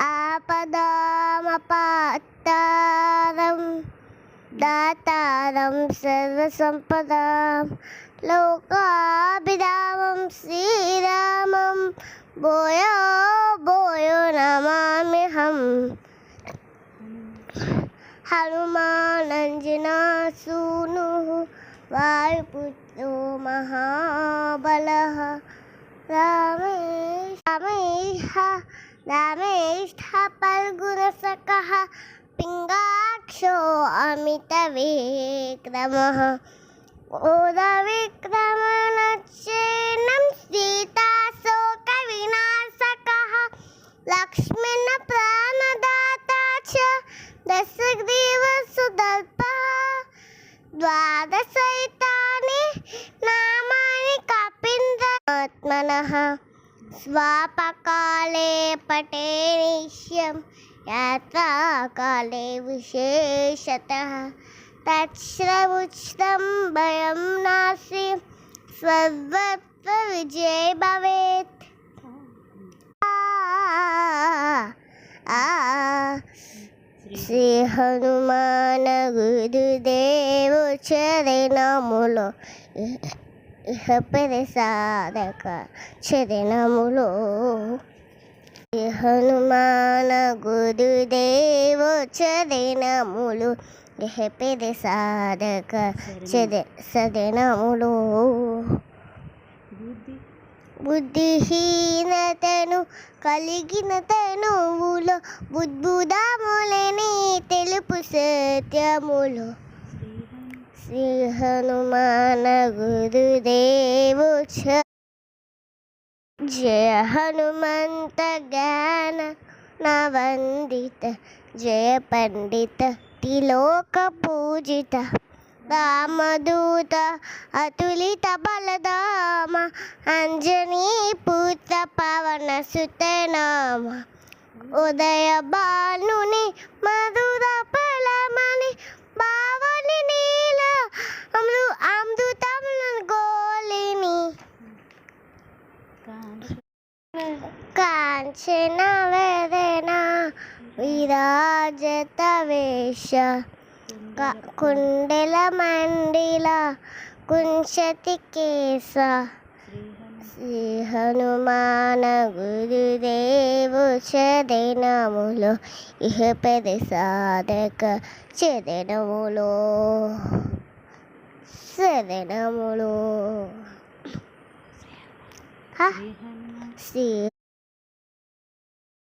ఆపదామపత్తారం దాతారం సర్వసంపదాం లోకాభిరామం శ్రీరామం భూయో భూయో నమామ్యహం. హనుమానంజనా సూనుః వాయుపుత్రో మహాబలః రామేష్ఠ ఫల్గుణసఖః పింగాక్షో అమితవిక్రమః క్రోధవిక్రమణచ్చేనం సీతాశోకవినాశకః లక్ష్మణ ప్రాణదాతా చ దశగ్రీవసుదర్పః ద్వాదశైతాని నామాని కపీంద్రాత్మనః స్వాపకాలే పఠే నిత్యం యాత్రాకాలే విశేషతః తచ్శ్రవుచ్ఛ్రం భయం నాస్తి సర్వత్ర విజయ భవేత్. శ్రీ హనుమాన గురుదేవ చరణములో ఇహ ప్రసాదక చరణములో. శ్రీ హనుమాన గురుదేవ చరణములు ఇహ ప్రసాదక చరణములో. బుద్ధిహీనతను కలిగిన తనువులో బుద్బుదములని తెలుపు సత్యములో. శ్రీ హనుమాన గురుదేవు జయ హనుమంత జ్ఞాన నవందిత జయ పండిత తిలోక పూజిత రామదూత అతులిత బలధామ అంజనీ పుత్ర పవన సుతనామ ఉదయ భానుని మధుర ఫలమణి భావని నీల అమృతం గోలిని కాంచన వేదన విరాజత వేష కుండల మండిల కుంచతి కేశ. శ్రీ హనుమాన గురుదేవు చరణములో ఇహ ప్రసాదక చరణములో. శ్రీ